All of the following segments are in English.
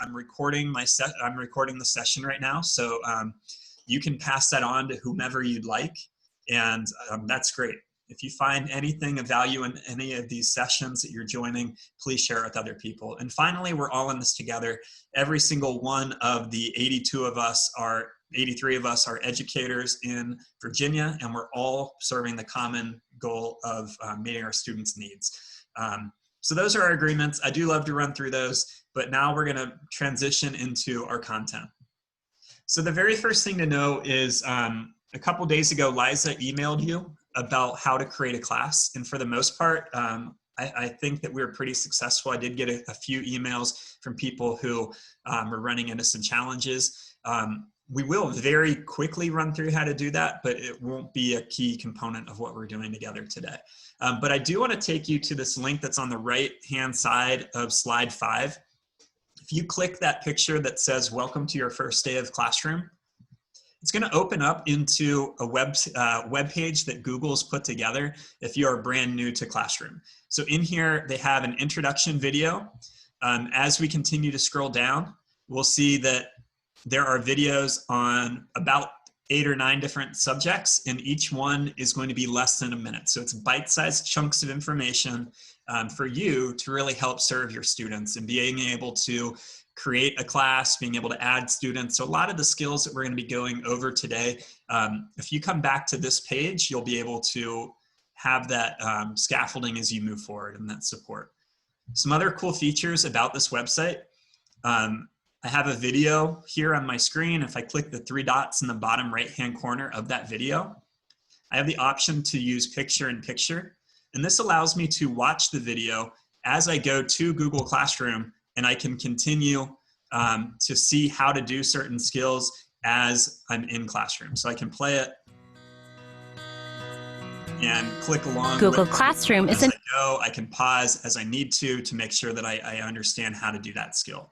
I'm recording I'm recording the session right now, so you can pass that on to whomever you'd like, and that's great. If you find anything of value in any of these sessions that you're joining, please share it with other people. And finally, we're all in this together. Every single one of the 83 of us are educators in Virginia, and we're all serving the common goal of meeting our students' needs. So those are our agreements. I do love to run through those, but now we're going to transition into our content. So the very first thing to know is a couple days ago, Liza emailed you about how to create a class. And for the most part, I think that we were pretty successful. I did get a few emails from people who were running into some challenges. We will very quickly run through how to do that, but it won't be a key component of what we're doing together today. But I do want to take you to this link that's on the right-hand side of slide 5. If you click that picture that says, "Welcome to your first day of classroom," it's going to open up into a web page that Google's put together if you are brand new to Classroom. So in here, they have an introduction video. As we continue to scroll down, we'll see that there are videos on about 8 or 9 different subjects, and each one is going to be less than a minute. So it's bite-sized chunks of information for you to really help serve your students and being able to create a class, being able to add students. So a lot of the skills that we're going to be going over today, if you come back to this page, you'll be able to have that scaffolding as you move forward and that support. Some other cool features about this website. I have a video here on my screen. If I click the 3 dots in the bottom right-hand corner of that video, I have the option to use picture-in-picture. And this allows me to watch the video as I go to Google Classroom, and I can continue to see how to do certain skills as I'm in Classroom. So I can play it and click along. Google Classroom is I can pause as I need to make sure that I understand how to do that skill.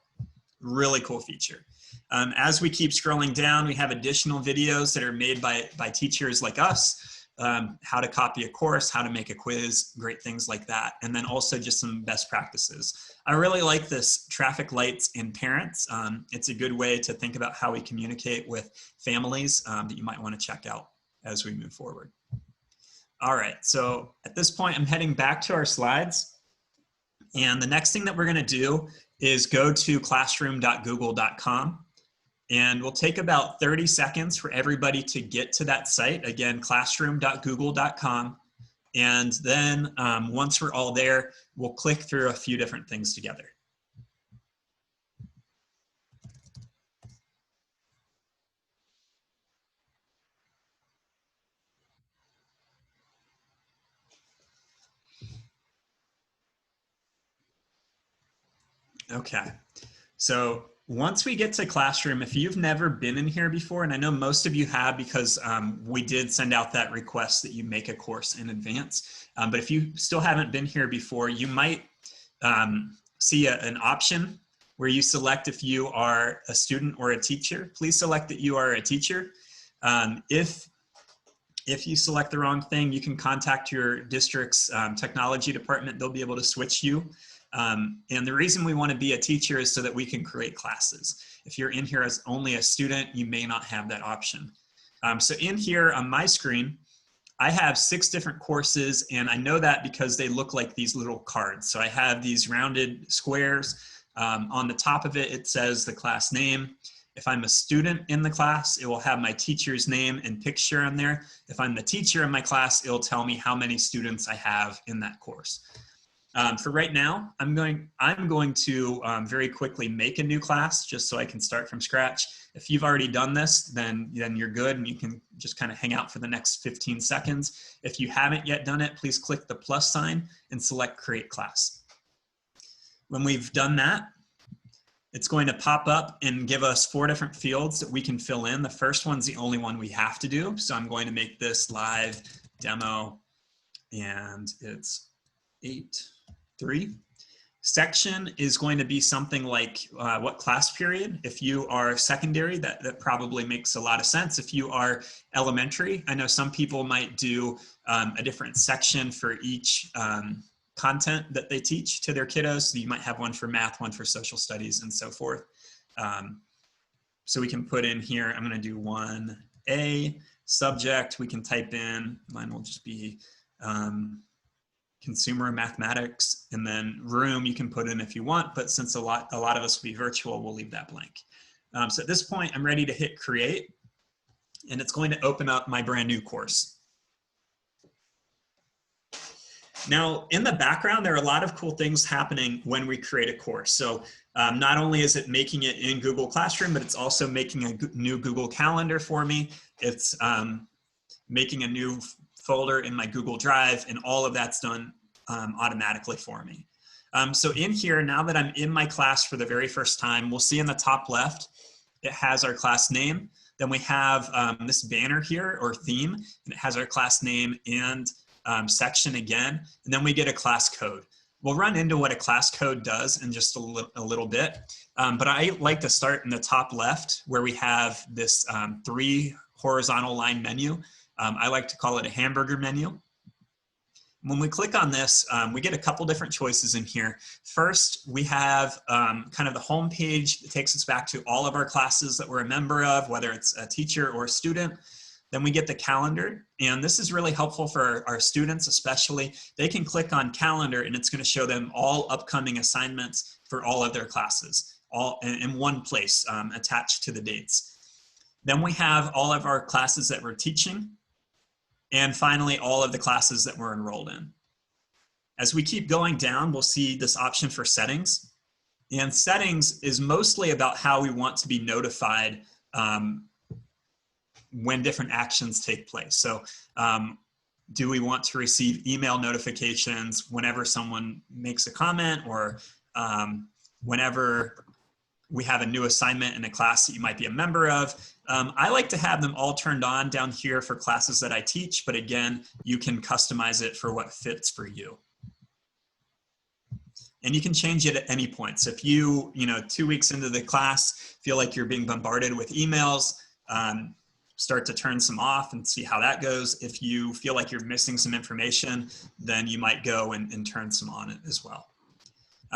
Really cool feature. As we keep scrolling down, we have additional videos that are made by teachers like us, how to copy a course, how to make a quiz, great things like that. And then also just some best practices. I really like this traffic lights and parents. It's a good way to think about how we communicate with families that you might want to check out as we move forward. All right, so at this point, I'm heading back to our slides. And the next thing that we're going to do is go to classroom.google.com. And we'll take about 30 seconds for everybody to get to that site. Again, classroom.google.com. And then once we're all there, we'll click through a few different things together. Okay, so once we get to Classroom, if you've never been in here before, and I know most of you have because we did send out that request that you make a course in advance, but if you still haven't been here before, you might see an option where you select if you are a student or a teacher. Please select that you are a teacher. If you select the wrong thing, you can contact your district's technology department. They'll be able to switch you. And the reason we want to be a teacher is so that we can create classes. If you're in here as only a student, you may not have that option. So in here on my screen, I have 6 different courses, and I know that because they look like these little cards. So I have these rounded squares. On the top of it, it says the class name. If I'm a student in the class, it will have my teacher's name and picture on there. If I'm the teacher in my class, it'll tell me how many students I have in that course. For right now, I'm going to very quickly make a new class just so I can start from scratch. If you've already done this, then you're good and you can just kind of hang out for the next 15 seconds. If you haven't yet done it, please click the plus sign and select Create Class. When we've done that, it's going to pop up and give us 4 different fields that we can fill in. The first one's the only one we have to do. So I'm going to make this live demo, and it's 8.3. Section is going to be something like what class period. If you are secondary, that probably makes a lot of sense. If you are elementary, I know some people might do a different section for each content that they teach to their kiddos. So you might have one for math, one for social studies, and so forth. So we can put in here, I'm going to do 1A subject. We can type in, mine will just be consumer mathematics, and then room you can put in if you want, but since a lot of us will be virtual, we'll leave that blank. So at this point, I'm ready to hit create, and it's going to open up my brand new course. Now, in the background, there are a lot of cool things happening when we create a course. So not only is it making it in Google Classroom, but it's also making a new Google Calendar for me. It's making a new folder in my Google Drive, and all of that's done automatically for me. So in here, now that I'm in my class for the very first time, we'll see in the top left, it has our class name. Then we have this banner here, or theme, and it has our class name and section again, and then we get a class code. We'll run into what a class code does in just a little bit, but I like to start in the top left where we have this 3 horizontal line menu. I like to call it a hamburger menu. When we click on this, we get a couple different choices in here. First, we have kind of the home page that takes us back to all of our classes that we're a member of, whether it's a teacher or a student. Then we get the calendar, and this is really helpful for our students especially. They can click on calendar and it's going to show them all upcoming assignments for all of their classes, all in one place attached to the dates. Then we have all of our classes that we're teaching, and finally all of the classes that we're enrolled in. As we keep going down, we'll see this option for settings, and settings is mostly about how we want to be notified when different actions take place. So do we want to receive email notifications whenever someone makes a comment, or whenever we have a new assignment in a class that you might be a member of? I like to have them all turned on down here for classes that I teach, but again, you can customize it for what fits for you. And you can change it at any point. So if you 2 weeks into the class, feel like you're being bombarded with emails, start to turn some off and see how that goes. If you feel like you're missing some information, then you might go and turn some on as well.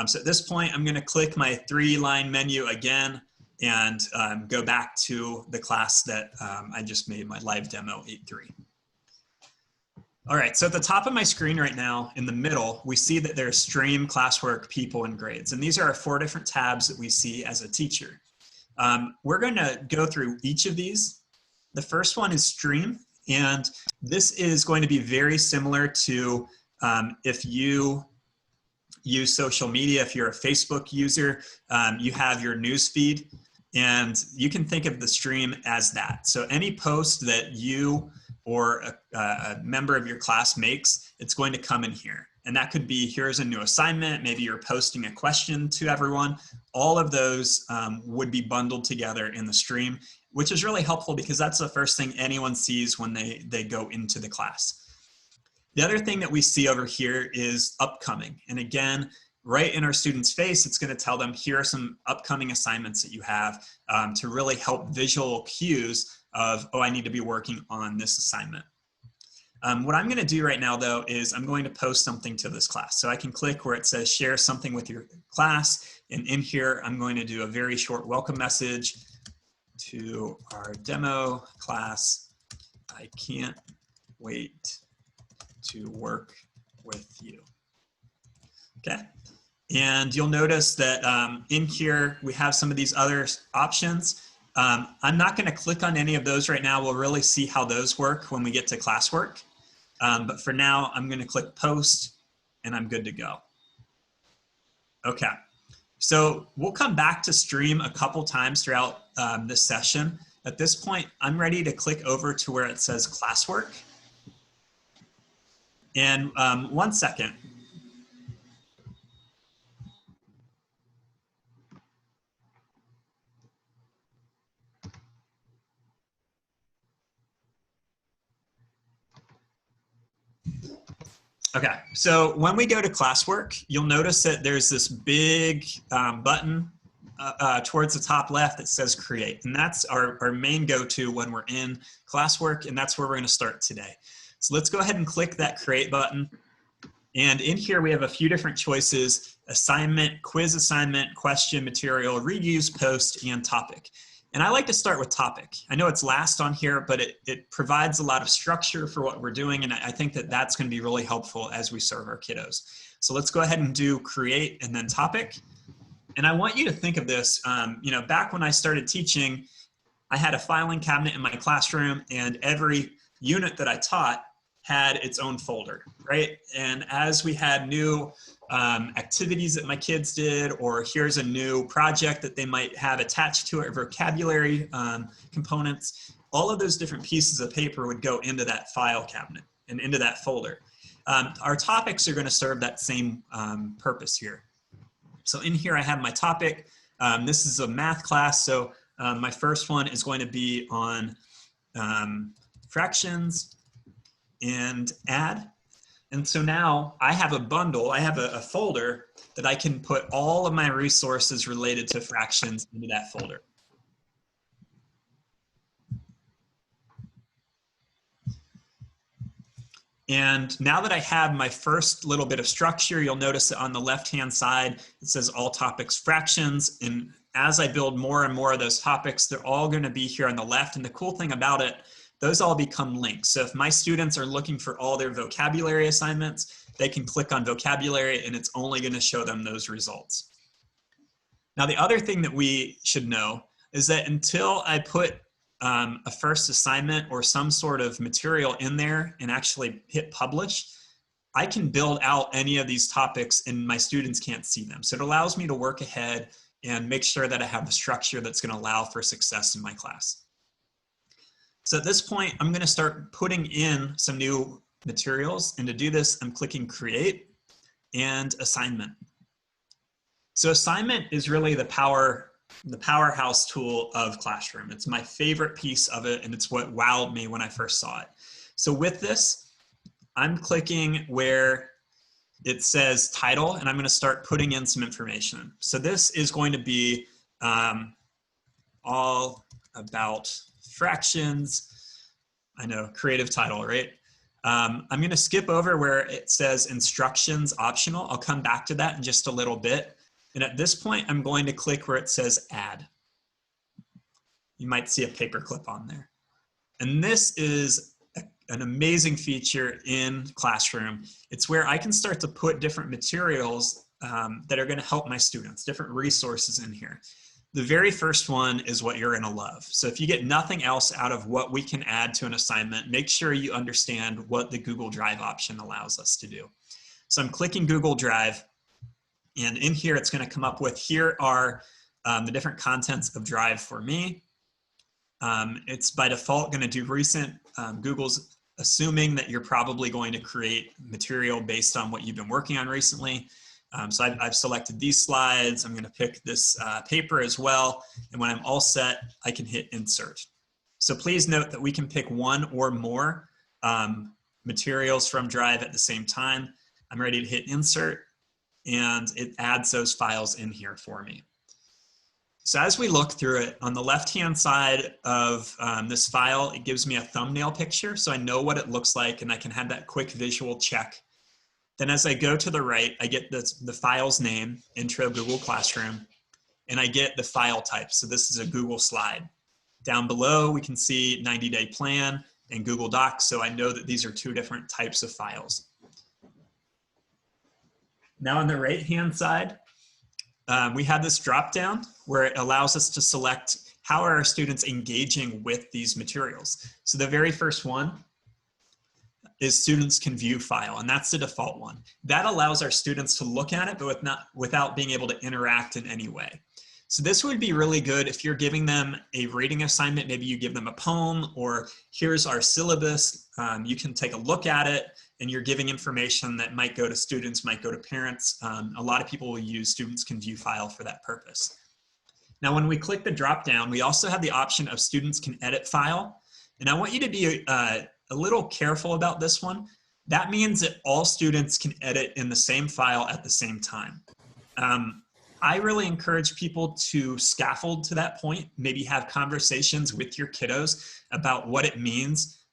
So at this point, I'm going to click my 3-line menu again and go back to the class that I just made, my live demo 8.3. All right, so at the top of my screen right now, in the middle, we see that there's stream, classwork, people, and grades. And these are our 4 different tabs that we see as a teacher. We're going to go through each of these. The first one is stream, and this is going to be very similar to if you use social media. If you're a Facebook user, you have your news feed, and you can think of the stream as that. So any post that you or a member of your class makes, it's going to come in here. And that could be, here's a new assignment, maybe you're posting a question to everyone. All of those would be bundled together in the stream, which is really helpful because that's the first thing anyone sees when they go into the class. The other thing that we see over here is upcoming. And again, right in our student's face, it's going to tell them, here are some upcoming assignments that you have to really help visual cues of, oh, I need to be working on this assignment. What I'm going to do right now, though, is I'm going to post something to this class. So I can click where it says share something with your class. And in here, I'm going to do a very short welcome message to our demo class. I can't wait to work with you. Okay. And you'll notice that in here, we have some of these other options. I'm not going to click on any of those right now. We'll really see how those work when we get to classwork. But for now, I'm going to click post and I'm good to go. Okay. So we'll come back to stream a couple times throughout this session. At this point, I'm ready to click over to where it says classwork. And 1 second. Okay, so when we go to classwork, you'll notice that there's this big button towards the top left that says create. And that's our main go-to when we're in classwork, and that's where we're going to start today. So let's go ahead and click that create button. And in here, we have a few different choices: assignment, quiz assignment, question, material, reuse, post, and topic. And I like to start with topic. I know it's last on here, but it provides a lot of structure for what we're doing. And I think that that's going to be really helpful as we serve our kiddos. So let's go ahead and do create and then topic. And I want you to think of this, you know, back when I started teaching, I had a filing cabinet in my classroom, and every unit that I taught had its own folder, right? And as we had new activities that my kids did, or here's a new project that they might have attached to it, vocabulary components, all of those different pieces of paper would go into that file cabinet and into that folder. Our topics are going to serve that same purpose here. So in here I have my topic. This is a math class, so my first one is going to be on fractions and add. And so now I have a bundle, I have a folder that I can put all of my resources related to fractions into that folder. And now that I have my first little bit of structure, you'll notice that on the left-hand side, it says all topics fractions. And as I build more and more of those topics, they're all going to be here on the left. And the cool thing about it, those all become links. So if my students are looking for all their vocabulary assignments, they can click on vocabulary and it's only going to show them those results. Now, the other thing that we should know is that until I put a first assignment or some sort of material in there and actually hit publish, I can build out any of these topics and my students can't see them. So it allows me to work ahead and make sure that I have the structure that's going to allow for success in my class. So at this point, I'm going to start putting in some new materials. And to do this, I'm clicking create and assignment. So assignment is really the powerhouse tool of Classroom. It's my favorite piece of it, and it's what wowed me when I first saw it. So with this, I'm clicking where it says title, and I'm going to start putting in some information. So this is going to be all about fractions. I know, creative title, right? I'm going to skip over where it says instructions optional. I'll come back to that in just a little bit. And at this point, I'm going to click where it says add. You might see a paperclip on there. And this is an amazing feature in Classroom. It's where I can start to put different materials that are going to help my students, different resources in here. The very first one is what you're going to love. So if you get nothing else out of what we can add to an assignment, make sure you understand what the Google Drive option allows us to do. So I'm clicking Google Drive, and in here it's going to come up with, here are the different contents of Drive for me. It's by default going to do recent. Google's assuming that you're probably going to create material based on what you've been working on recently. So I've selected these slides. I'm going to pick this paper as well. And when I'm all set, I can hit insert. So please note that we can pick one or more materials from Drive at the same time. I'm ready to hit insert, and it adds those files in here for me. So as we look through it, on the left-hand side of this file, it gives me a thumbnail picture, so I know what it looks like, and I can have that quick visual check. Then as I go to the right, I get the file's name, Intro Google Classroom, and I get the file type. So this is a Google slide. Down below, we can see 90-day plan and Google Docs, so I know that these are two different types of files. Now on the right-hand side, we have this drop-down where it allows us to select how are our students engaging with these materials. So the very first one is students can view file, and that's the default one. That allows our students to look at it, but without being able to interact in any way. So this would be really good if you're giving them a reading assignment. Maybe you give them a poem, or here's our syllabus. You can take a look at it, and you're giving information that might go to students, might go to parents. A lot of people will use students can view file for that purpose. Now, when we click the drop down, we also have the option of students can edit file. And I want you to be a little careful about this one. That means that all students can edit in the same file at the same time. I really encourage people to scaffold to that point, maybe have conversations with your kiddos about what it means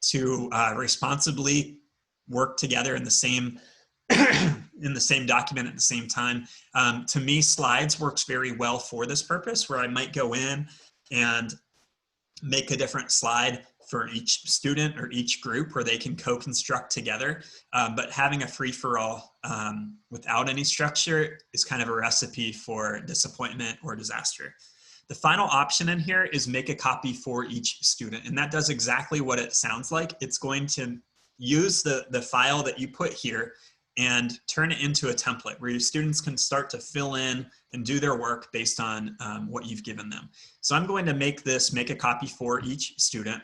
to responsibly work together in the same in the same document at the same time. To me, slides works very well for this purpose, where I might go in and make a different slide for each student or each group where they can co-construct together. But having a free-for-all without any structure is kind of a recipe for disappointment or disaster. The final option in here is make a copy for each student. And that does exactly what it sounds like. It's going to use the file that you put here and turn it into a template where your students can start to fill in and do their work based on what you've given them. So I'm going to make a copy for each student.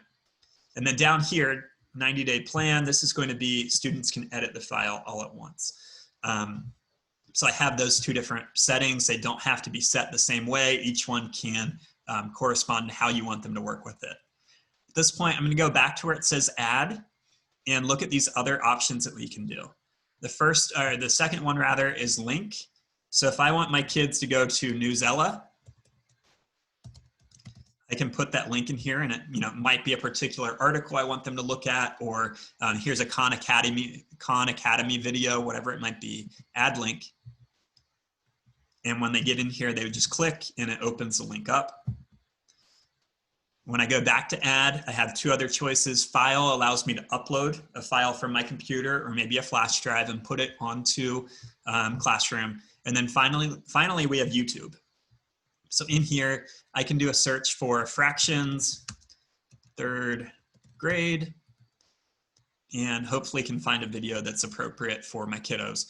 And then down here, 90-day plan, this is going to be students can edit the file all at once. So I have those two different settings. They don't have to be set the same way. Each one can correspond to how you want them to work with it. At this point, I'm going to go back to where it says add and look at these other options that we can do. The second one rather is link. So if I want my kids to go to Newsela, I can put that link in here, and it might be a particular article I want them to look at, or here's a Khan Academy video, whatever it might be. Add link. And when they get in here, they would just click and it opens the link up. When I go back to add, I have two other choices. File allows me to upload a file from my computer or maybe a flash drive and put it onto Classroom. And then finally, we have YouTube. So in here, I can do a search for fractions, 3rd grade, and hopefully can find a video that's appropriate for my kiddos.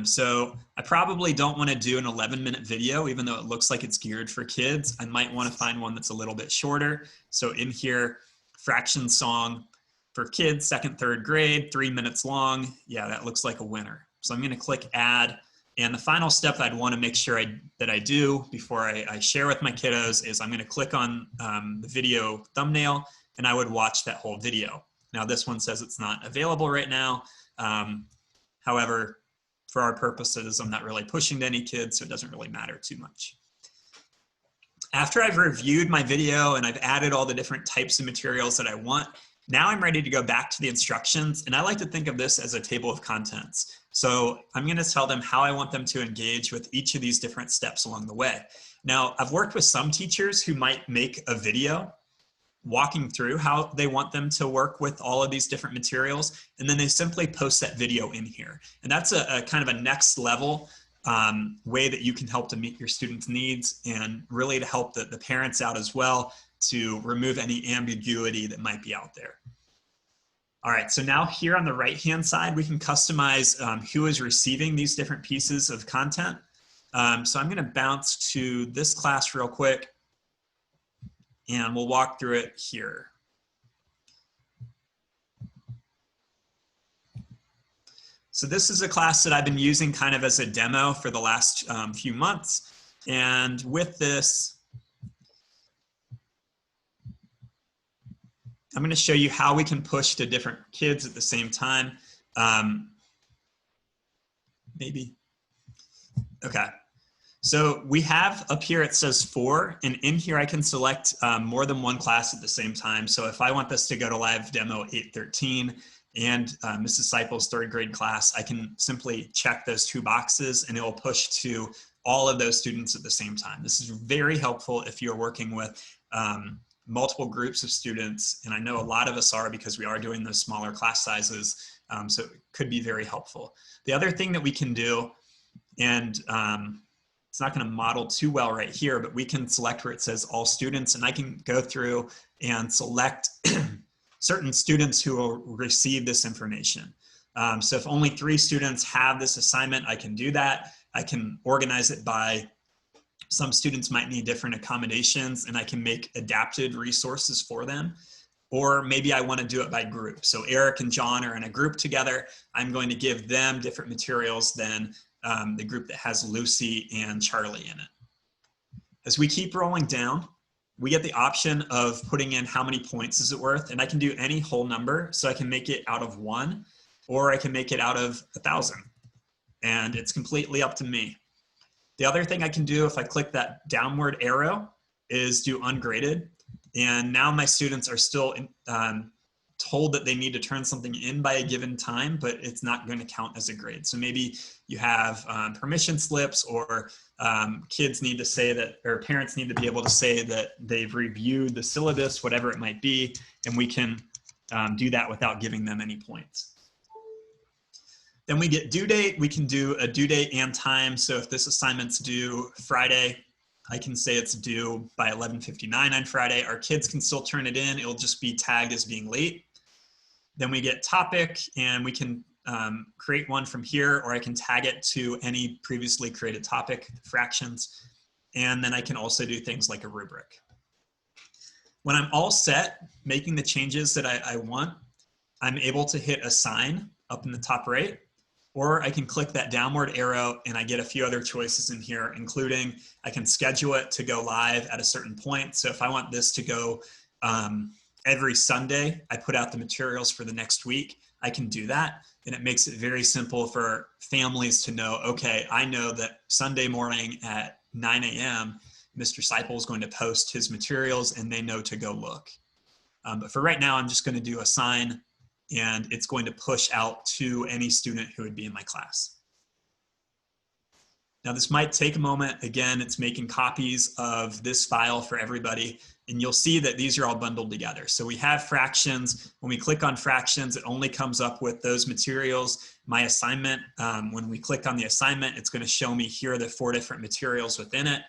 So I probably don't want to do an 11-minute video, even though it looks like it's geared for kids. I might want to find one that's a little bit shorter. So in here, fraction song for kids, 2nd, 3rd grade, 3 minutes long. Yeah, that looks like a winner. So I'm going to click add. And the final step I'd want to make sure that I do before I share with my kiddos is I'm going to click on the video thumbnail, and I would watch that whole video. Now this one says it's not available right now. However, for our purposes, I'm not really pushing to any kids, so it doesn't really matter too much. After I've reviewed my video and I've added all the different types of materials that I want, now I'm ready to go back to the instructions, and I like to think of this as a table of contents. So I'm going to tell them how I want them to engage with each of these different steps along the way. Now, I've worked with some teachers who might make a video walking through how they want them to work with all of these different materials, and then they simply post that video in here. And that's a kind of a next level way that you can help to meet your students' needs and really to help the parents out as well to remove any ambiguity that might be out there. All right, so now here on the right-hand side, we can customize who is receiving these different pieces of content. So I'm gonna bounce to this class real quick, and we'll walk through it here. So this is a class that I've been using kind of as a demo for the last few months. And with this, I'm going to show you how we can push to different kids at the same time. Maybe. Okay. So we have up here, it says 4, and in here I can select more than one class at the same time. So if I want this to go to live demo 813 and Mrs. Seipel's 3rd grade class, I can simply check those 2 boxes and it will push to all of those students at the same time. This is very helpful if you're working with multiple groups of students, and I know a lot of us are because we are doing those smaller class sizes, so it could be very helpful. The other thing that we can do, and it's not going to model too well right here, but we can select where it says all students, and I can go through and select certain students who will receive this information. So if only 3 students have this assignment, I can do that. I can organize it by some students might need different accommodations, and I can make adapted resources for them. Or maybe I want to do it by group. So Eric and John are in a group together. I'm going to give them different materials than the group that has Lucy and Charlie in it. As we keep rolling down, we get the option of putting in how many points is it worth, and I can do any whole number. So I can make it out of 1, or I can make it out of 1,000, and it's completely up to me. The other thing I can do if I click that downward arrow is do ungraded. And now my students are still told that they need to turn something in by a given time, but it's not going to count as a grade. So maybe you have permission slips, or kids need to say that, or parents need to be able to say that they've reviewed the syllabus, whatever it might be, and we can do that without giving them any points. Then we get due date. We can do a due date and time. So if this assignment's due Friday, I can say it's due by 11:59 on Friday. Our kids can still turn it in. It'll just be tagged as being late. Then we get topic, and we can create one from here, or I can tag it to any previously created topic, fractions. And then I can also do things like a rubric. When I'm all set, making the changes that I want, I'm able to hit assign up in the top right, or I can click that downward arrow and I get a few other choices in here, including I can schedule it to go live at a certain point. So if I want this to go every Sunday, I put out the materials for the next week, I can do that. And it makes it very simple for families to know, okay, I know that Sunday morning at 9 a.m., Mr. Seipel is going to post his materials and they know to go look. But for right now, I'm just going to do assign, and it's going to push out to any student who would be in my class. Now this might take a moment. Again, it's making copies of this file for everybody, and you'll see that these are all bundled together. So we have fractions. When we click on fractions, it only comes up with those materials. My assignment, when we click on the assignment, it's going to show me here are the 4 different materials within it.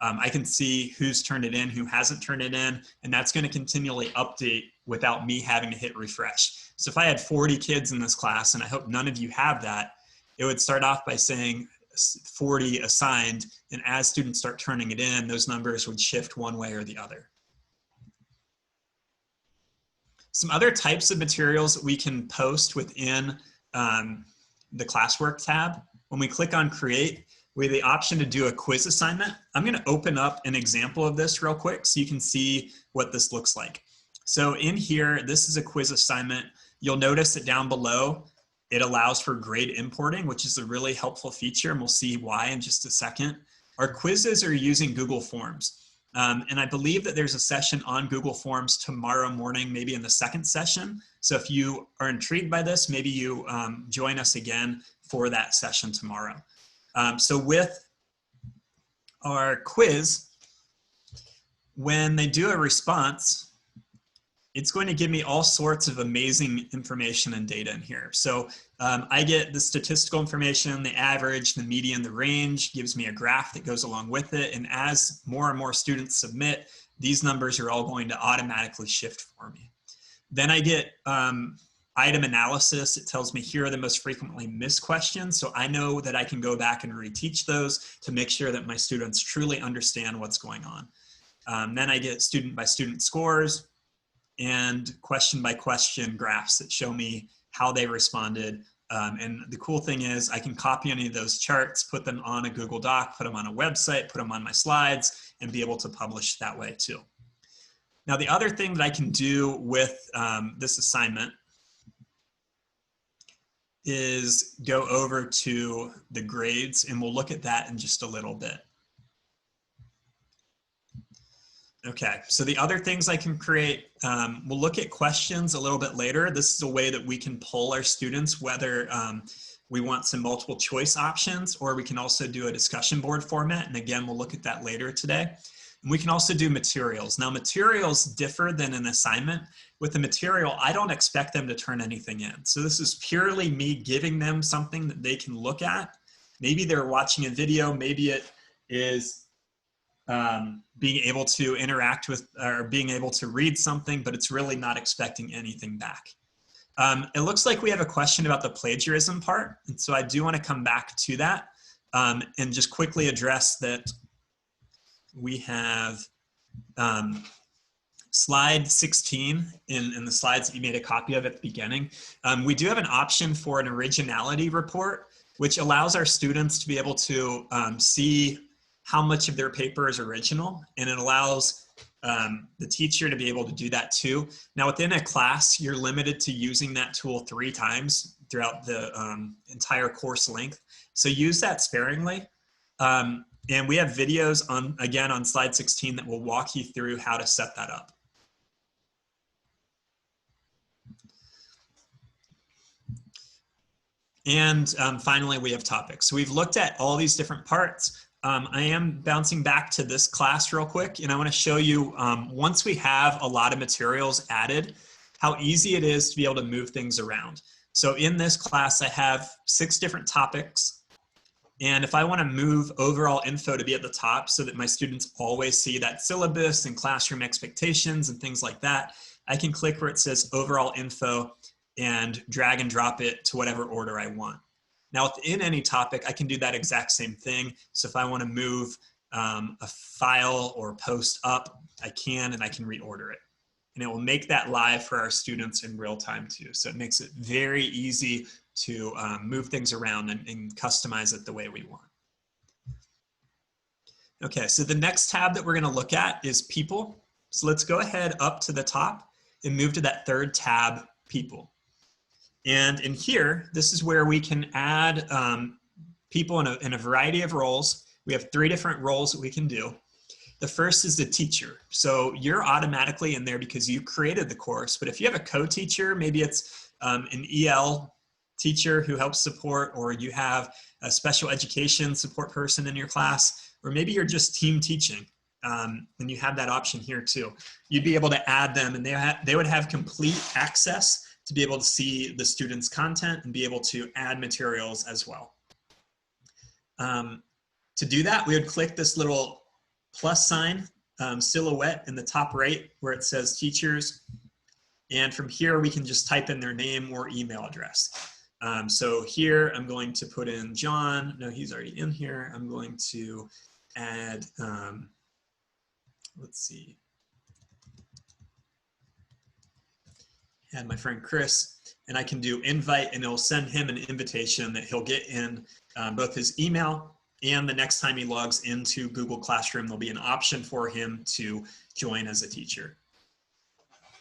I can see who's turned it in, who hasn't turned it in, and that's going to continually update without me having to hit refresh. So if I had 40 kids in this class, and I hope none of you have that, it would start off by saying 40 assigned, and as students start turning it in, those numbers would shift one way or the other. Some other types of materials that we can post within the classwork tab. When we click on create, we have the option to do a quiz assignment. I'm going to open up an example of this real quick so you can see what this looks like. So in here, this is a quiz assignment. You'll notice that down below, it allows for grade importing, which is a really helpful feature, and we'll see why in just a second. Our quizzes are using Google Forms. And I believe that there's a session on Google Forms tomorrow morning, maybe in the second session. So if you are intrigued by this, maybe you join us again for that session tomorrow. So with our quiz, when they do a response, it's going to give me all sorts of amazing information and data in here. So I get the statistical information, the average, the median, the range, gives me a graph that goes along with it. And as more and more students submit, these numbers are all going to automatically shift for me. Then I get item analysis. It tells me here are the most frequently missed questions. So I know that I can go back and reteach those to make sure that my students truly understand what's going on. Then I get student by student scores and question by question graphs that show me how they responded. And the cool thing is I can copy any of those charts, put them on a Google Doc, put them on a website, put them on my slides, and be able to publish that way too. Now, the other thing that I can do with this assignment is go over to the grades, and we'll look at that in just a little bit. Okay, so the other things I can create, we'll look at questions a little bit later. This is a way that we can poll our students whether we want some multiple choice options, or we can also do a discussion board format. And again, we'll look at that later today. And we can also do materials. Now, materials differ than an assignment. With the material, I don't expect them to turn anything in. So this is purely me giving them something that they can look at. Maybe they're watching a video, maybe it is being able to interact with or being able to read something, but it's really not expecting anything back. It looks like we have a question about the plagiarism part. And so I do want to come back to that and just quickly address that we have slide 16 in the slides that you made a copy of at the beginning. We do have an option for an originality report, which allows our students to be able to see how much of their paper is original, and it allows the teacher to be able to do that too. Now within a class, you're limited to using that tool 3 times throughout the entire course length. So use that sparingly. And we have videos on, again, on slide 16 that will walk you through how to set that up. And finally, we have topics. So we've looked at all these different parts. I am bouncing back to this class real quick, and I want to show you, once we have a lot of materials added, how easy it is to be able to move things around. So in this class, I have 6 different topics. And if I want to move overall info to be at the top so that my students always see that syllabus and classroom expectations and things like that, I can click where it says overall info and drag and drop it to whatever order I want. Now within any topic, I can do that exact same thing. So if I want to move a file or post up, I can, and I can reorder it. And it will make that live for our students in real time too. So it makes it very easy to move things around and customize it the way we want. Okay, so the next tab that we're going to look at is people. So let's go ahead up to the top and move to that 3rd tab, people. And in here, this is where we can add people in a variety of roles. We have 3 different roles that we can do. The first is the teacher. So you're automatically in there because you created the course, but if you have a co-teacher, maybe it's an EL teacher who helps support, or you have a special education support person in your class, or maybe you're just team teaching, and you have that option here too. You'd be able to add them, and they would have complete access to be able to see the students' content and be able to add materials as well. To do that, we would click this little plus sign silhouette in the top right where it says teachers. And from here, we can just type in their name or email address. So here, I'm going to put in John. No, he's already in here. I'm going to add, let's see, add my friend Chris, and I can do invite, and it'll send him an invitation that he'll get in both his email, and the next time he logs into Google Classroom, there'll be an option for him to join as a teacher.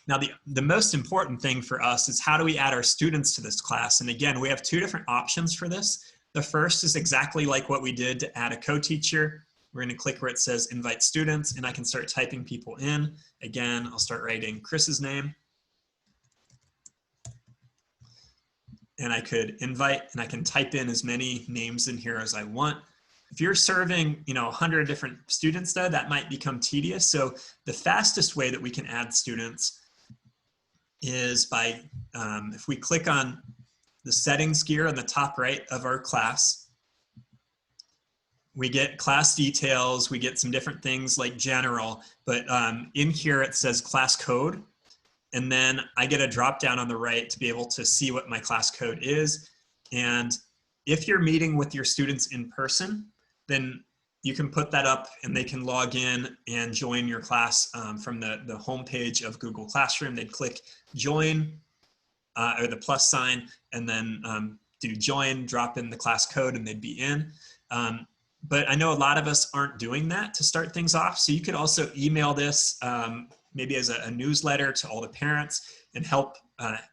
Now, the most important thing for us is how do we add our students to this class? And again, we have 2 different options for this. The first is exactly like what we did to add a co-teacher. We're going to click where it says invite students, and I can start typing people in. Again, I'll start writing Chris's name. And I could invite, and I can type in as many names in here as I want. If you're serving, 100 different students though, that might become tedious. So the fastest way that we can add students is by, if we click on the settings gear on the top right of our class, we get class details, we get some different things like general, but in here it says class code. And then I get a drop down on the right to be able to see what my class code is. And if you're meeting with your students in person, then you can put that up and they can log in and join your class from the home page of Google Classroom. They'd click join or the plus sign, and then do join, drop in the class code, and they'd be in. But I know a lot of us aren't doing that to start things off. So you could also email this maybe as a newsletter to all the parents and help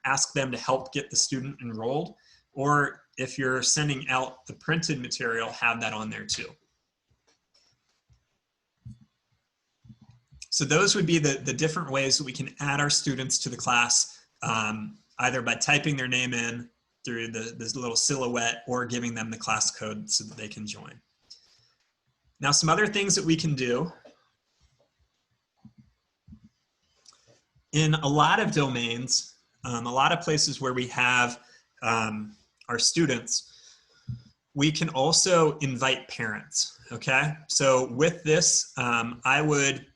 ask them to help get the student enrolled. Or if you're sending out the printed material, have that on there too. So those would be the different ways that we can add our students to the class, either by typing their name in through this little silhouette or giving them the class code so that they can join. Now, some other things that we can do. In a lot of domains, a lot of places where we have our students, we can also invite parents, okay? So with this, I would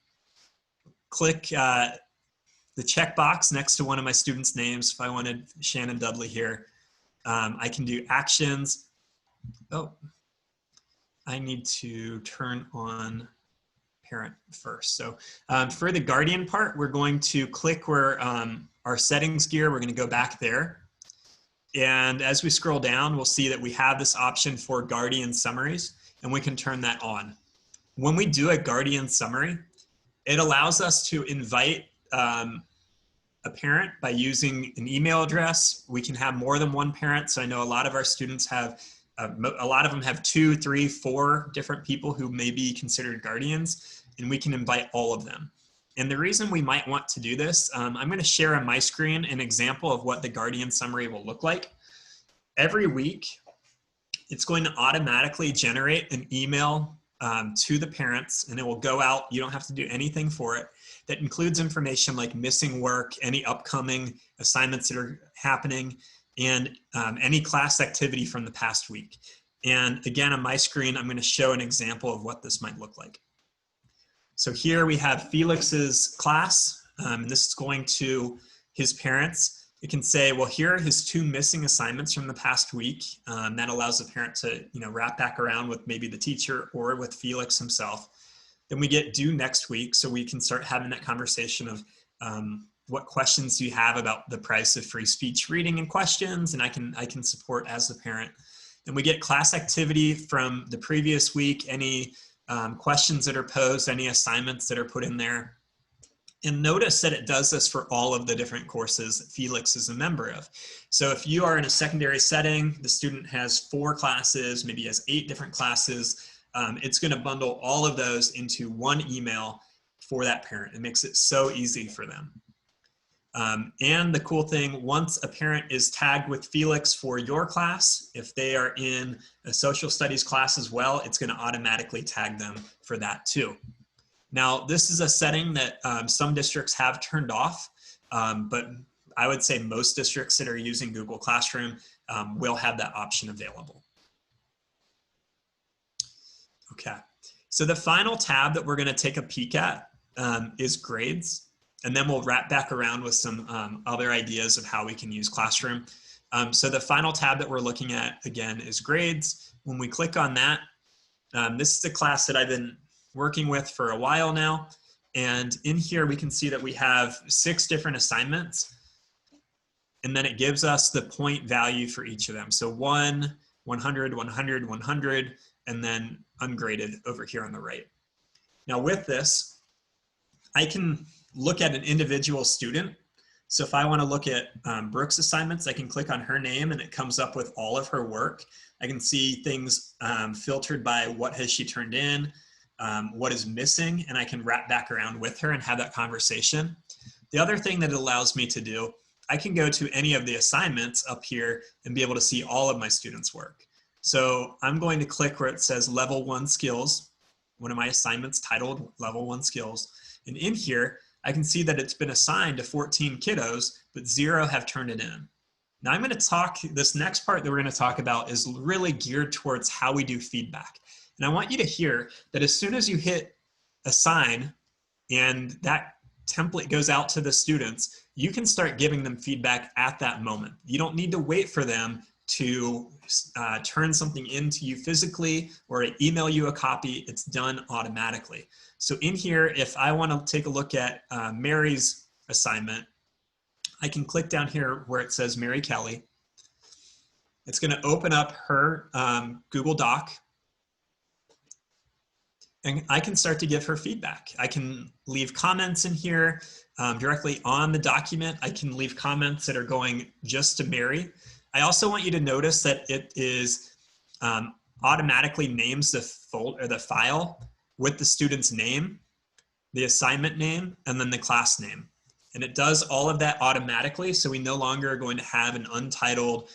click the checkbox next to one of my students' names. If I wanted Shannon Dudley here, I can do actions. Oh, I need to turn on parent first. So for the Guardian part, we're going to click where our settings gear, we're going to go back there. And as we scroll down, we'll see that we have this option for Guardian summaries, and we can turn that on. When we do a Guardian summary, it allows us to invite a parent by using an email address. We can have more than one parent. So I know a lot of our students have, a lot of them have 2, 3, 4 different people who may be considered guardians, and we can invite all of them. And the reason we might want to do this, I'm going to share on my screen an example of what the Guardian summary will look like. every week, it's going to automatically generate an email to the parents, and it will go out. You don't have to do anything for it. That includes information like missing work, any upcoming assignments that are happening, and any class activity from the past week. And again, on my screen, I'm going to show an example of what this might look like. So here we have Felix's class, and this is going to his parents. It can say, well, here are his 2 missing assignments from the past week. That allows the parent to, wrap back around with maybe the teacher or with Felix himself. Then we get due next week, so we can start having that conversation of what questions do you have about the price of free speech reading and questions, and I can support as the parent. Then we get class activity from the previous week, any questions that are posed, any assignments that are put in there. And notice that it does this for all of the different courses that Felix is a member of. So if you are in a secondary setting, the student has 4 classes, maybe has 8 different classes, it's going to bundle all of those into one email for that parent. It makes it so easy for them. And the cool thing, once a parent is tagged with Felix for your class, if they are in a social studies class as well, it's going to automatically tag them for that too. Now, this is a setting that some districts have turned off, but I would say most districts that are using Google Classroom will have that option available. Okay, so the final tab that we're going to take a peek at is grades, and then we'll wrap back around with some other ideas of how we can use Classroom. So the final tab that we're looking at, again, is grades. When we click on that, this is a class that I've been working with for a while now. And in here, we can see that we have 6 different assignments. And then it gives us the point value for each of them. So 1, 100, 100, 100, and then ungraded over here on the right. Now with this, I can look at an individual student. So if I want to look at Brooke's assignments, I can click on her name and it comes up with all of her work. I can see things filtered by what has she turned in, what is missing, and I can wrap back around with her and have that conversation. The other thing that it allows me to do, I can go to any of the assignments up here and be able to see all of my students' work. So I'm going to click where it says Level 1 Skills, one of my assignments titled Level 1 Skills. And in here, I can see that it's been assigned to 14 kiddos, but 0 have turned it in. Now I'm going to talk, this next part that we're going to talk about is really geared towards how we do feedback. And I want you to hear that as soon as you hit assign and that template goes out to the students, you can start giving them feedback at that moment. You don't need to wait for them to turn something into you physically or email you a copy. It's done automatically. So in here, if I want to take a look at Mary's assignment, I can click down here where it says Mary Kelly. It's going to open up her Google Doc. And I can start to give her feedback. I can leave comments in here directly on the document. I can leave comments that are going just to Mary. I also want you to notice that it is automatically names the folder or the file with the student's name, the assignment name, and then the class name. And it does all of that automatically, so we no longer are going to have an untitled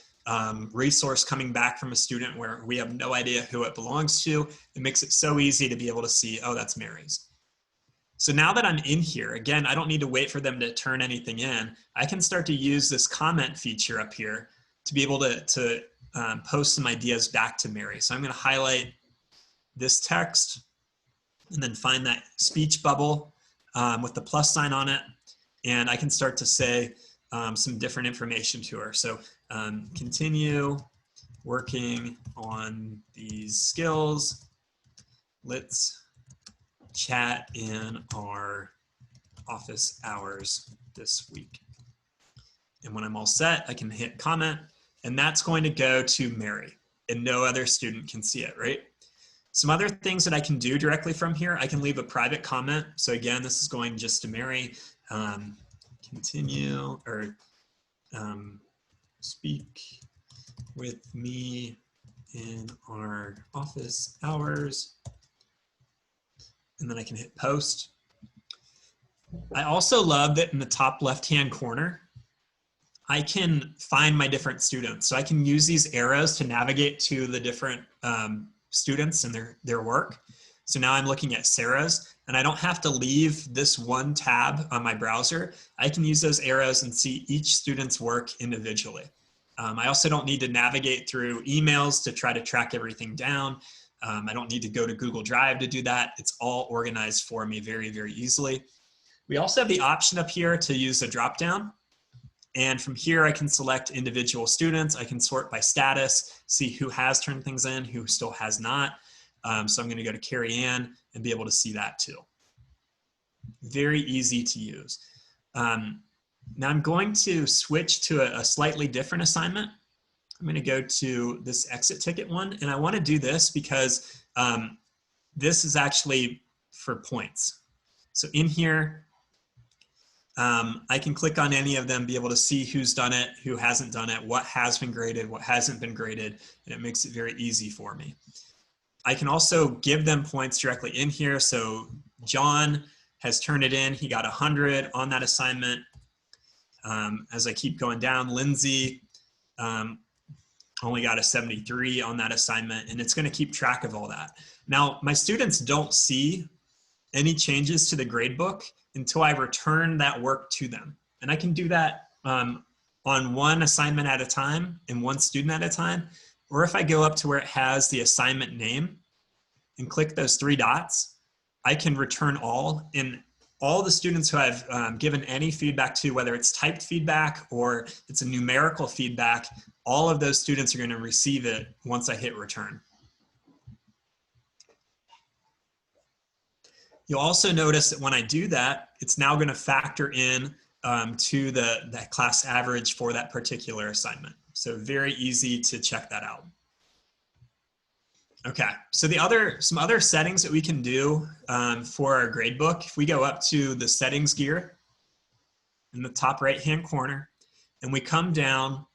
resource coming back from a student where we have no idea who it belongs to. It makes it so easy to be able to see, oh, that's Mary's. So now that I'm in here, again, I don't need to wait for them to turn anything in. I can start to use this comment feature up here to be able to post some ideas back to Mary. So I'm going to highlight this text and then find that speech bubble with the plus sign on it. And I can start to say some different information to her. So continue working on these skills. Let's chat in our office hours this week. And when I'm all set, I can hit comment, and that's going to go to Mary, and no other student can see it, right? Some other things that I can do directly from here, I can leave a private comment. So again, this is going just to Mary. Continue or speak with me in our office hours. And then I can hit post. I also love that in the top left-hand corner, I can find my different students. So I can use these arrows to navigate to the different students and their work. So now I'm looking at Sarah's, and I don't have to leave this one tab on my browser. I can use those arrows and see each student's work individually. I also don't need to navigate through emails to try to track everything down. I don't need to go to Google Drive to do that. It's all organized for me very, very easily. We also have the option up here to use a dropdown. And from here, I can select individual students. I can sort by status, see who has turned things in, who still has not. So I'm going to go to Carrie Ann and be able to see that too. Very easy to use. Now I'm going to switch to a slightly different assignment. I'm going to go to this exit ticket one, and I want to do this because this is actually for points. So in here, I can click on any of them, be able to see who's done it, who hasn't done it, what has been graded, what hasn't been graded, and it makes it very easy for me. I can also give them points directly in here. So John has turned it in. He got 100 on that assignment. As I keep going down, Lindsay only got a 73 on that assignment, and it's going to keep track of all that. Now, my students don't see any changes to the gradebook until I return that work to them. And I can do that on one assignment at a time and one student at a time. Or if I go up to where it has the assignment name and click those 3 dots, I can return all. And all the students who I've given any feedback to, whether it's typed feedback or it's a numerical feedback, all of those students are going to receive it once I hit return. You'll also notice that when I do that, it's now going to factor in to the class average for that particular assignment. So very easy to check that out. Okay, so some other settings that we can do for our gradebook, if we go up to the settings gear in the top right-hand corner, and we come down,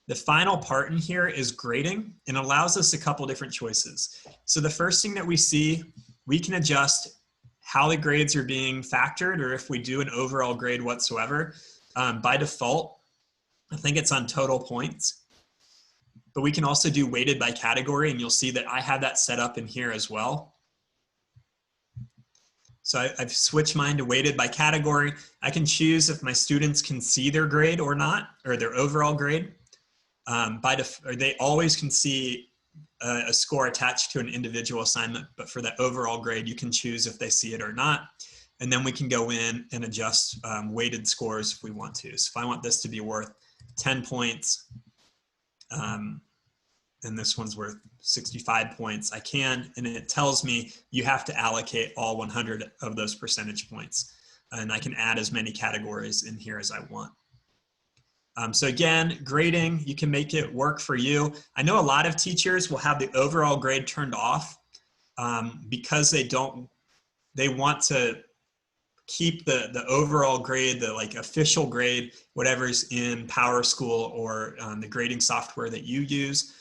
the final part in here is grading, and allows us a couple different choices. So the first thing that we see, we can adjust how the grades are being factored, or if we do an overall grade whatsoever. By default, I think it's on total points, but we can also do weighted by category, and you'll see that I have that set up in here as well. So I've switched mine to weighted by category. I can choose if my students can see their grade or not, or their overall grade. They always can see a score attached to an individual assignment, but for the overall grade, you can choose if they see it or not. And then we can go in and adjust weighted scores if we want to. So if I want this to be worth 10 points, and this one's worth 65 points, I can, and it tells me you have to allocate all 100 of those percentage points. And I can add as many categories in here as I want. So again, grading, you can make it work for you. I know a lot of teachers will have the overall grade turned off because they want to keep the overall grade, the like official grade, whatever's in PowerSchool or the grading software that you use.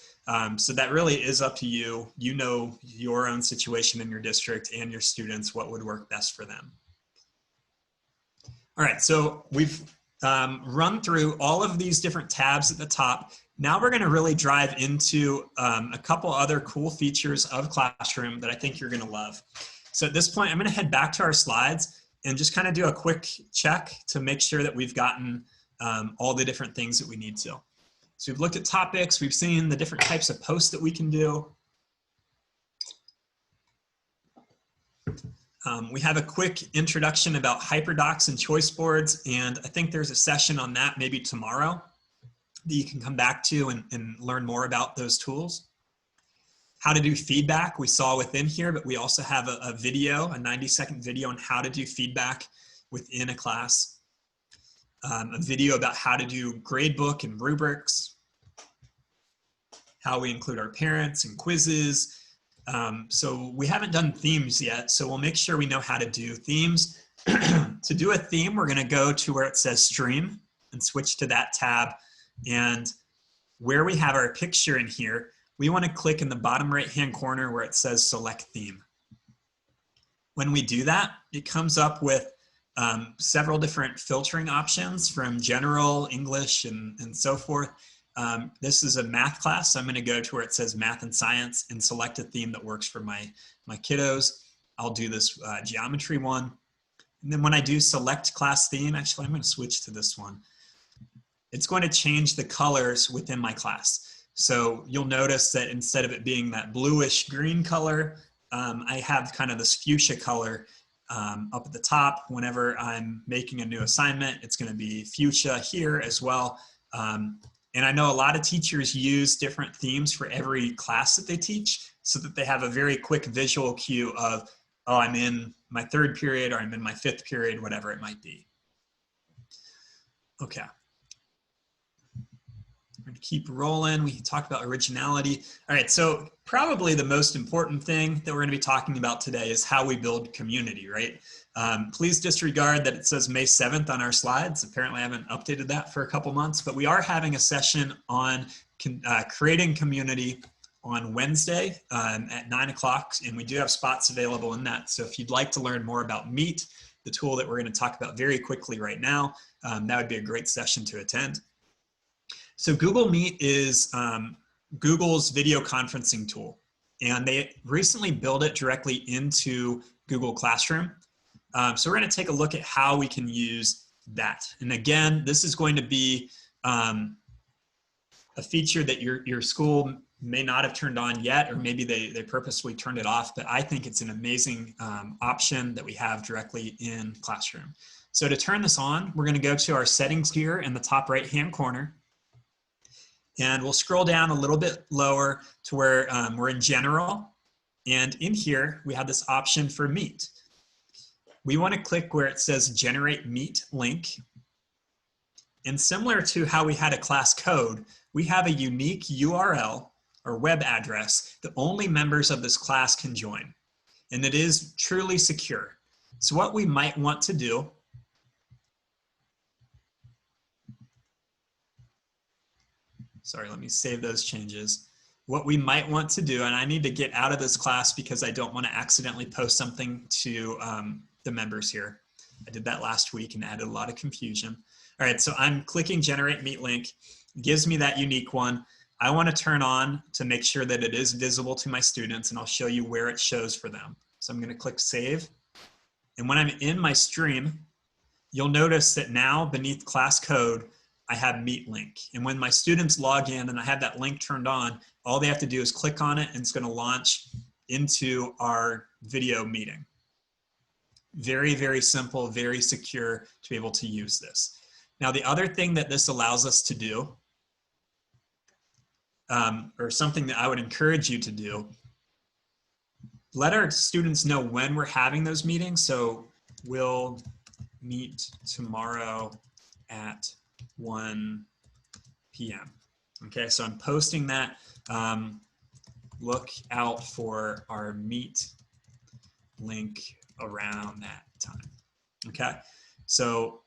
So that really is up to you. You know your own situation in your district and your students, what would work best for them. All right, so we've run through all of these different tabs at the top. Now we're going to really drive into a couple other cool features of Classroom that I think you're going to love. So at this point, I'm going to head back to our slides and just kind of do a quick check to make sure that we've gotten all the different things that we need to. So we've looked at topics, we've seen the different types of posts that we can do. We have a quick introduction about hyperdocs and choice boards, and I think there's a session on that maybe tomorrow that you can come back to and learn more about those tools. How to do feedback we saw within here, but we also have a video, a 90-second video on how to do feedback within a class. A video about how to do gradebook and rubrics, how we include our parents and quizzes. So we haven't done themes yet, so we'll make sure we know how to do themes. To do a theme, we're gonna go to where it says stream and switch to that tab. And where we have our picture in here, we wanna click in the bottom right-hand corner where it says select theme. When we do that, it comes up with several different filtering options from general, English, and so forth. This is a math class, so I'm going to go to where it says math and science and select a theme that works for my kiddos. I'll do this geometry one. And then when I do select class theme, actually I'm going to switch to this one. It's going to change the colors within my class. So you'll notice that instead of it being that bluish green color, I have kind of this fuchsia color up at the top. Whenever I'm making a new assignment, it's going to be fuchsia here as well. And I know a lot of teachers use different themes for every class that they teach so that they have a very quick visual cue of, oh, I'm in my 3rd period or I'm in my 5th period, whatever it might be. Okay. We're going to keep rolling. We talked about originality. All right, so probably the most important thing that we're going to be talking about today is how we build community, right? Please disregard that it says May 7th on our slides. Apparently I haven't updated that for a couple months, but we are having a session on creating community on Wednesday at 9 o'clock, and we do have spots available in that. So if you'd like to learn more about Meet, the tool that we're going to talk about very quickly right now, that would be a great session to attend. So Google Meet is Google's video conferencing tool, and they recently built it directly into Google Classroom. So we're going to take a look at how we can use that. And again, this is going to be a feature that your school may not have turned on yet, or maybe they purposely turned it off, but I think it's an amazing option that we have directly in Classroom. So to turn this on, we're going to go to our settings gear in the top right-hand corner. And we'll scroll down a little bit lower to where we're in general. And in here, we have this option for Meet. We want to click where it says generate Meet link. And similar to how we had a class code, we have a unique URL or web address that only members of this class can join. And it is truly secure. So what we might want to do sorry, let me save those changes. What we might want to do, and I need to get out of this class because I don't want to accidentally post something to the members here. I did that last week and added a lot of confusion. All right, so I'm clicking Generate Meet Link. It gives me that unique one. I want to turn on to make sure that it is visible to my students, and I'll show you where it shows for them. So I'm going to click Save. And when I'm in my stream, you'll notice that now beneath class code, I have Meet Link. And when my students log in and I have that link turned on, all they have to do is click on it and it's going to launch into our video meeting. Very, very simple, very secure to be able to use this. Now, the other thing that this allows us to do, or something that I would encourage you to do, let our students know when we're having those meetings. So we'll meet tomorrow at 1 p.m. Okay, so I'm posting that. Look out for our Meet link around that time. Okay, so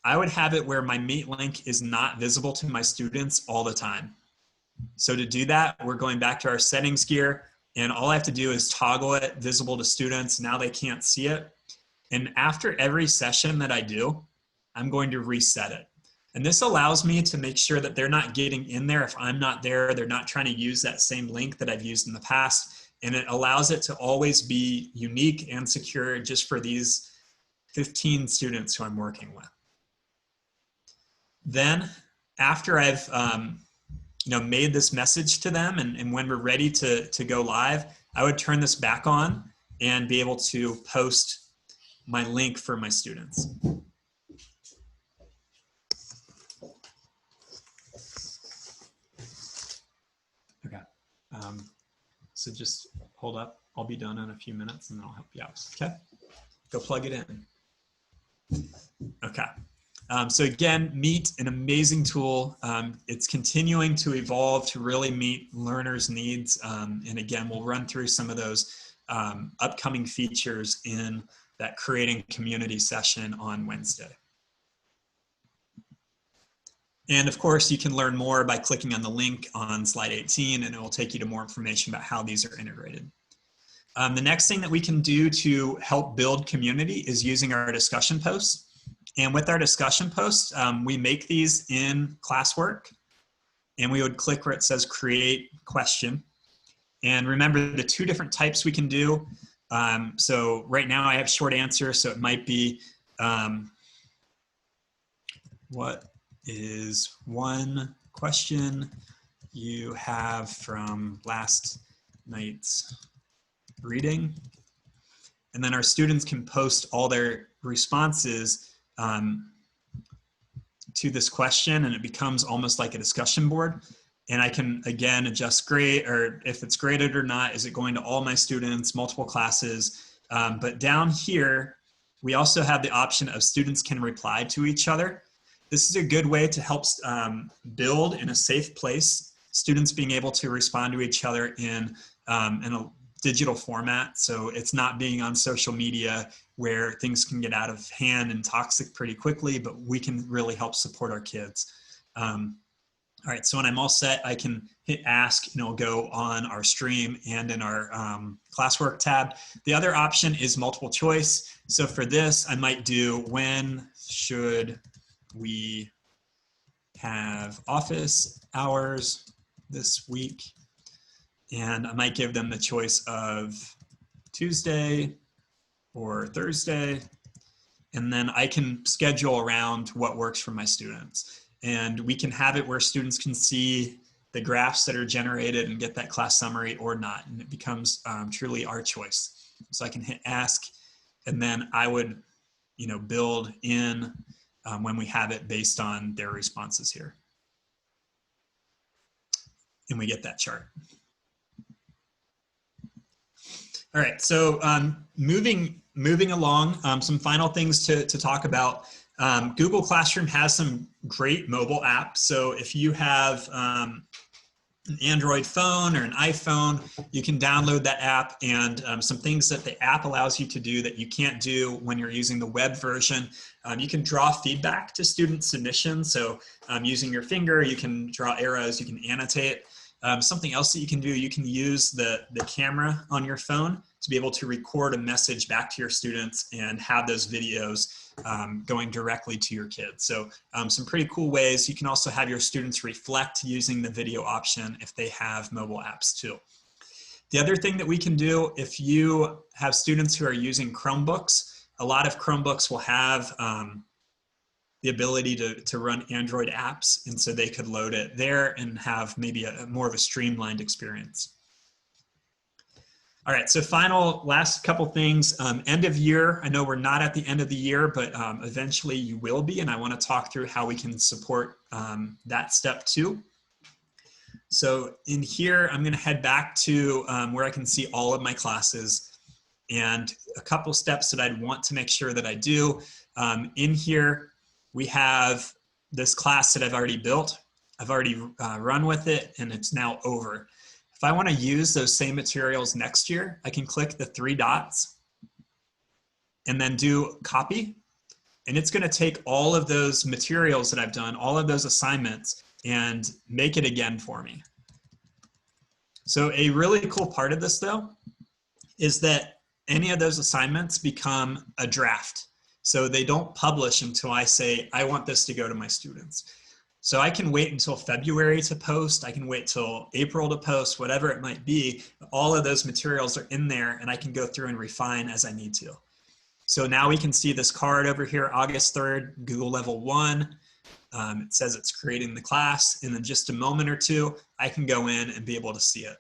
I would have it where my Meet link is not visible to my students all the time. So to do that, we're going back to our settings gear, and all I have to do is toggle it visible to students. Now they can't see it. And after every session that I do, I'm going to reset it. And this allows me to make sure that they're not getting in there if I'm not there. They're not trying to use that same link that I've used in the past. And it allows it to always be unique and secure just for these 15 students who I'm working with. Then after I've made this message to them and when we're ready to go live, I would turn this back on and be able to post my link for my students. Okay, so just hold up. I'll be done in a few minutes and then I'll help you out, okay? Go plug it in. Okay, so again, Meet, an amazing tool. It's continuing to evolve to really meet learners' needs. And again, we'll run through some of those upcoming features in that creating community session on Wednesday. And of course, you can learn more by clicking on the link on slide 18, and it will take you to more information about how these are integrated. The next thing that we can do to help build community is using our discussion posts. And with our discussion posts, we make these in classwork, and we would click where it says create question. And remember the two different types we can do. So right now I have short answer, so it might be, what is one question you have from last night's reading? And then our students can post all their responses to this question, and it becomes almost like a discussion board. And I can, again, adjust grade, or if it's graded or not, is it going to all my students, multiple classes? But down here, we also have the option of students can reply to each other. This is a good way to help build in a safe place, students being able to respond to each other in a digital format. So it's not being on social media where things can get out of hand and toxic pretty quickly, but we can really help support our kids. All right, so when I'm all set, I can hit ask, and it'll go on our stream and in our classwork tab. The other option is multiple choice. So for this, I might do, when should we have office hours this week? And I might give them the choice of Tuesday or Thursday. And then I can schedule around what works for my students. And we can have it where students can see the graphs that are generated and get that class summary or not. And it becomes truly our choice. So I can hit ask, and then I would, build in when we have it based on their responses here. And we get that chart. All right, so moving along, some final things to talk about. Google Classroom has some great mobile apps. So if you have an Android phone or an iPhone, you can download that app, and some things that the app allows you to do that you can't do when you're using the web version. You can draw feedback to student submissions. So using your finger, you can draw arrows, you can annotate. Something else that you can do, you can use the camera on your phone to be able to record a message back to your students and have those videos going directly to your kids. So some pretty cool ways. You can also have your students reflect using the video option if they have mobile apps too. The other thing that we can do, if you have students who are using Chromebooks, a lot of Chromebooks will have the ability to run Android apps, and so they could load it there and have maybe more of a streamlined experience. All right, so last couple things. End of year, I know we're not at the end of the year, but eventually you will be, and I want to talk through how we can support that step too. So in here, I'm going to head back to where I can see all of my classes, and a couple steps that I'd want to make sure that I do. In here, we have this class that I've already built. I've already run with it, and it's now over. If I want to use those same materials next year, I can click the 3 dots and then do copy. And it's going to take all of those materials that I've done, all of those assignments, and make it again for me. So a really cool part of this, though, is that any of those assignments become a draft. So they don't publish until I say, I want this to go to my students. So I can wait until February to post, I can wait till April to post, whatever it might be. All of those materials are in there, and I can go through and refine as I need to. So now we can see this card over here, August 3rd, Google Level 1. It says it's creating the class, and in just a moment or two, I can go in and be able to see it.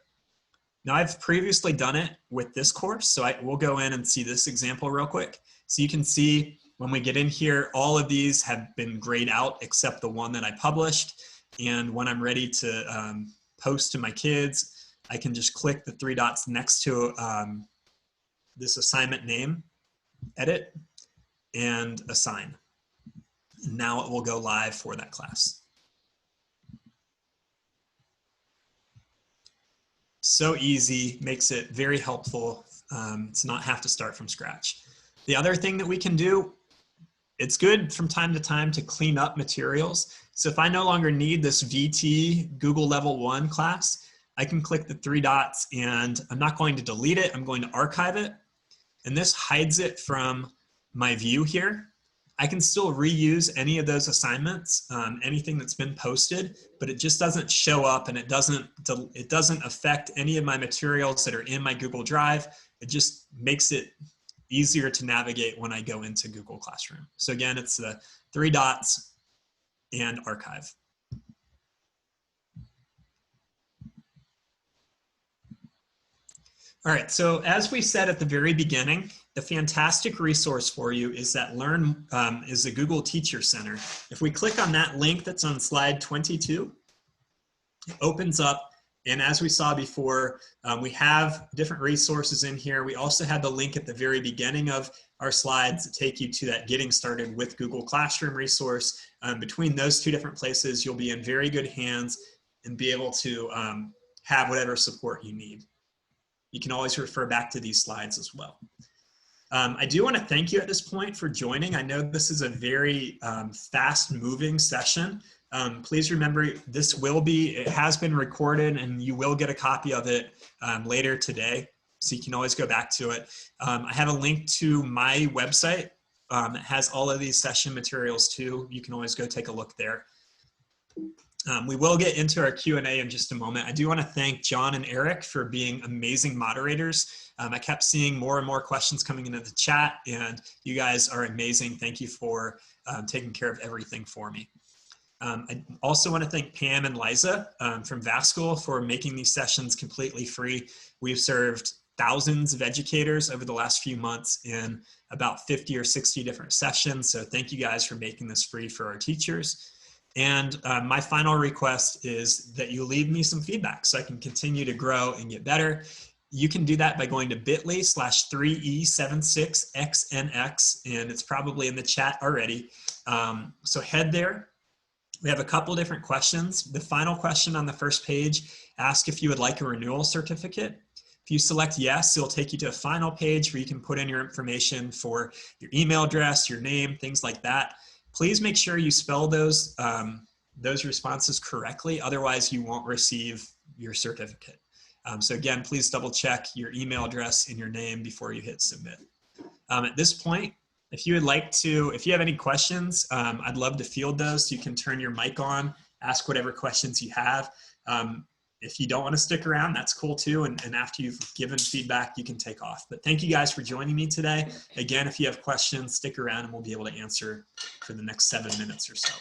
Now I've previously done it with this course, so we'll go in and see this example real quick. So you can see when we get in here, all of these have been grayed out except the one that I published. And when I'm ready to post to my kids, I can just click the 3 dots next to this assignment name, edit, and assign. And now it will go live for that class. So easy, makes it very helpful to not have to start from scratch. The other thing that we can do, it's good from time to time to clean up materials. So if I no longer need this VT Google Level 1 class, I can click the three dots, and I'm not going to delete it. I'm going to archive it. And this hides it from my view here. I can still reuse any of those assignments, anything that's been posted, but it just doesn't show up, and it doesn't affect any of my materials that are in my Google Drive. It just makes it easier to navigate when I go into Google Classroom. So again, it's the three dots and archive. All right, so as we said at the very beginning, the fantastic resource for you is that Learn is the Google Teacher Center. If we click on that link that's on slide 22, it opens up, and as we saw before, we have different resources in here. We also had the link at the very beginning of our slides that take you to that Getting Started with Google Classroom resource. Between those two different places, you'll be in very good hands and be able to have whatever support you need. You can always refer back to these slides as well. I do want to thank you at this point for joining. I know this is a very fast-moving session. Please remember, it has been recorded, and you will get a copy of it later today, so you can always go back to it. I have a link to my website. It has all of these session materials too. You can always go take a look there. We will get into our Q&A in just a moment. I do want to thank John and Eric for being amazing moderators. I kept seeing more and more questions coming into the chat, and you guys are amazing. Thank you for taking care of everything for me. I also want to thank Pam and Liza from VASCL for making these sessions completely free. We've served thousands of educators over the last few months in about 50 or 60 different sessions. So thank you guys for making this free for our teachers. And my final request is that you leave me some feedback so I can continue to grow and get better. You can do that by going to bit.ly/3E76XNX, and it's probably in the chat already. So head there. We have a couple different questions. The final question on the first page asks if you would like a renewal certificate. If you select yes, it'll take you to a final page where you can put in your information for your email address, your name, things like that. Please make sure you spell those responses correctly. Otherwise, you won't receive your certificate. So again, please double check your email address and your name before you hit submit. At this point, if you have any questions, I'd love to field those. You can turn your mic on, ask whatever questions you have. If you don't want to stick around, that's cool too. And after you've given feedback, you can take off. But thank you guys for joining me today. Again, if you have questions, stick around and we'll be able to answer for the next 7 minutes or so.